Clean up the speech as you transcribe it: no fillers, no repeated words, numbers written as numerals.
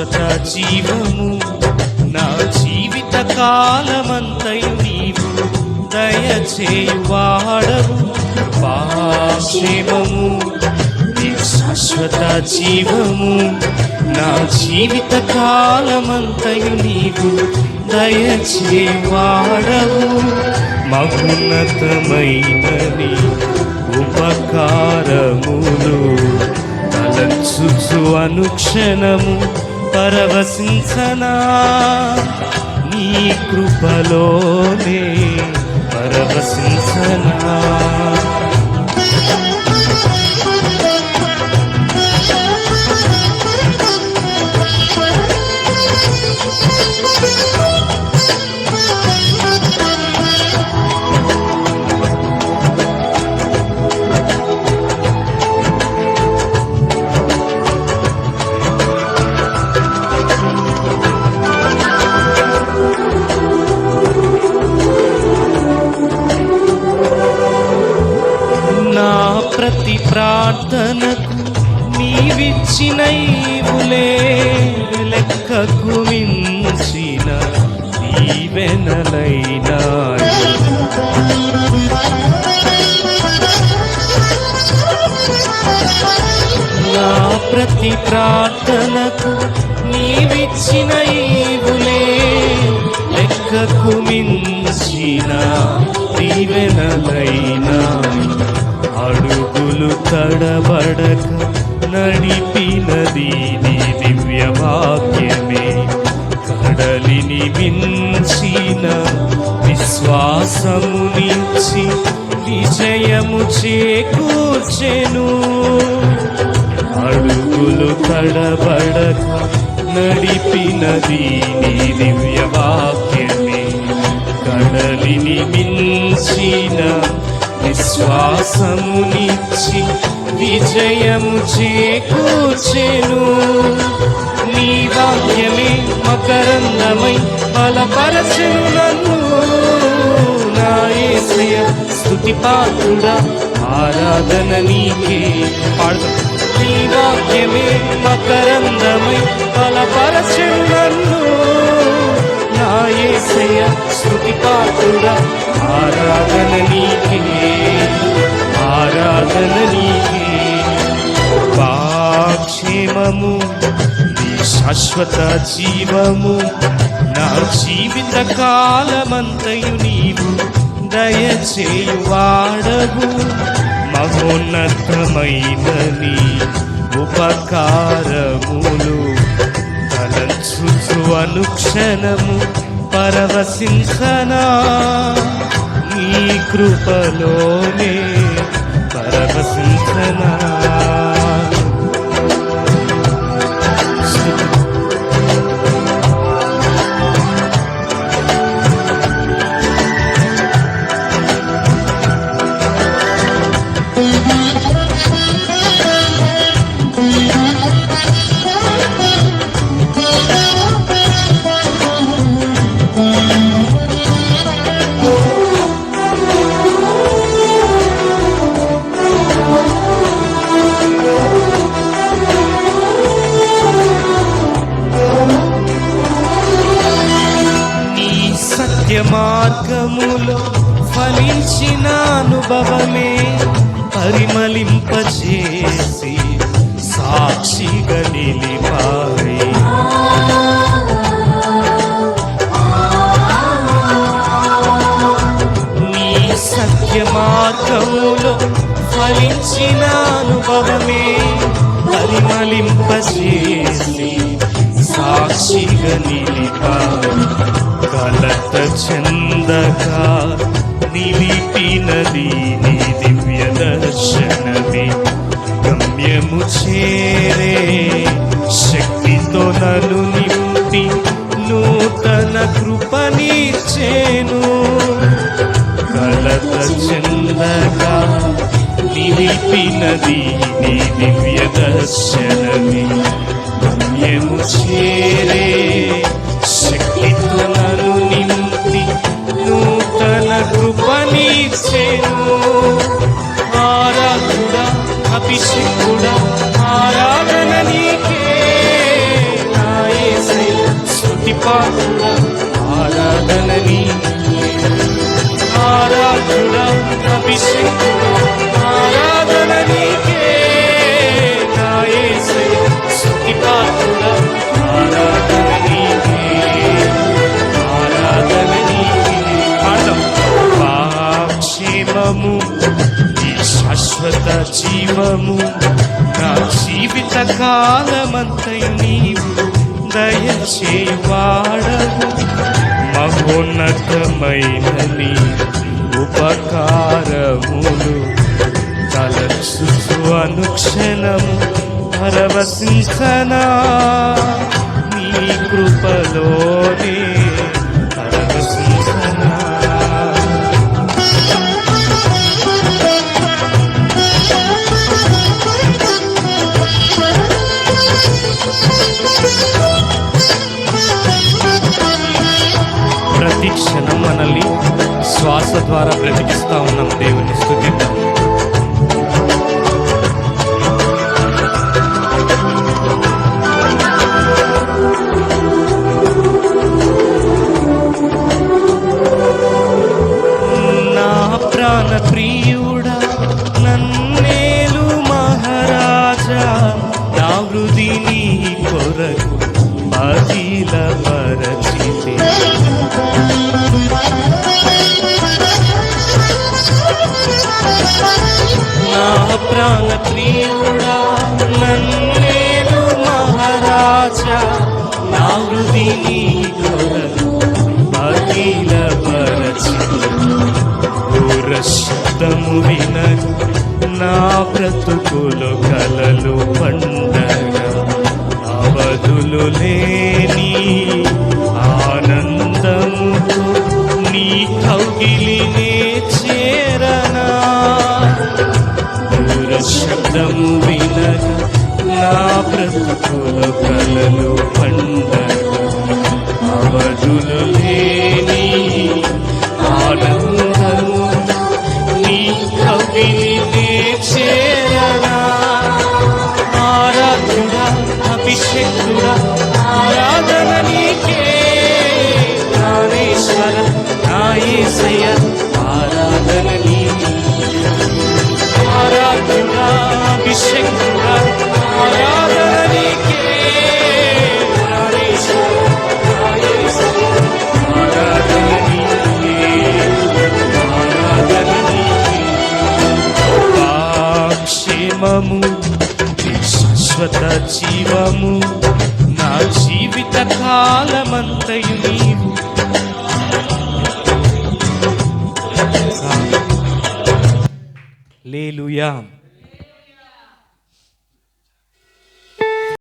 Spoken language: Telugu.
శాశ్వత జీవము నా జీవిత కాలమంతయు నీవు దయచేయువాడవు. క్షేమము శాశ్వత జీవము నా జీవిత కాలమంతయు నీవు దయచేవాడవు. మహోన్నతమైనని ఉపకారములు తలంచుచు అనుక్షణము పరవశించనా నీ కృపలోనే పరవశించనా. ప్రతి ప్రార్థనకు నీవిచ్చిన ఈవులే లెక్కకు మించిన దీవెనలైనాయి. నా ప్రతి ప్రార్థనకు నీవిచ్చిన ఈవులే లెక్కకు మించిన దీవెనలైనాయి. అడుగులు తడబడక నడిపినది నీ దివ్యవాక్యమే. కడలిని మించిన విశ్వాసమునిచ్చి విజయము చేకూర్చెను. అడుగులు తడబడక నడిపినది నీ దివ్యవాక్యమే. కడలిని మించిన విశ్వాసమునిచ్చి విజయము చేకూర్చెను. నీ వాక్యమే మకరందమై బలపరచెను నన్ను. నా యేసయ్య స్తుతి పాత్రుడా ఆరాధన నీకే. పాడుదాం. నీ వాక్యమే మకరందమై బలపరచెను నన్ను. నా యేసయ్య స్తుతి పాత్రుడా ఆరాధన నీకే, ఆరాధన నీకే. క్షేమము నీ శాశ్వత జీవము నా జీవిత కాలమంతయు నీవు దయచేయువాడవు. మహోన్నతమైనని ఉపకారములు తలంచుచు అనుక్షణము పరవశించనా నీ కృపలోనే పరవశించనా. మార్గములో ఫలించిన అనుభవమే పరిమళింపజేసి సాక్షిగా నిలిపాయి. నీ సత్య మార్గములో ఫలించిన అనుభవమే పరిమళింపజేసి సాక్షిగా నిలిపాయి. కలత చెందక నిలిపినది నీ దివ్య దర్శనమే. గమ్యము చేరే శక్తితో నన్ను నింపి నూతన కృపనిచ్చెను. కలత చెందక నిలిపినది నీ దివ్య దర్శనమే. గమ్యము చేరే శక్తితో నన్ను నింపి నూతన కృపనిచ్చెను. ఆరాధుడా అభిషేకుడా ఆరాధన నీకే. నా జీవము నా జీవిత కాలమంతయు నీవు దయచేవాడవు. మహోన్నతమైన నీ ఉపకారములు తలచుచు అనుక్షణము పరవశించనా, నీ కృపలోనే పరవశించనా. ప్రతి క్షణం మనల్ని శ్వాస ద్వారా బ్రతికిస్తా ఉన్నాం. దేవుని స్తుతిద్దాం. నా ప్రాణ ప్రియుడా నన్నేలు మహారాజా, నా హృది నీ కొరకు పదిల పరచితే. నా ప్రాణ ప్రియుడా నన్నేలు మహారాజా, నా హృది నీ కొరకు పదిల పరచితే. ఘోర శబ్దము వినను నా బ్రతుకులో కలలు పండగా, అవధులు లేని ఆనందముతో నీ కౌగిలినే చేరనా. ఘోర శబ్దము వినగా నా బ్రతుకులో కలలు పండగా, అవధులు లేని ఆనందము నీ కవిని చేరనా. ఆరాధుడా అభిషేకుడా ఆరాధన నీకే, ప్రాణేశ్వర నా యేసయ్య ఆరాధన నీకే. ఆరాధుడా అభిషేకుడా ఆరాధన నీకే, ప్రాణేశ్వర నా యేసయ్య ఆరాధన నీకే, ఆరాధన నీకే. క్షేమము శాశ్వత జీవము నా జీవిత కాలమంతయు నీవు. హల్లెలూయా.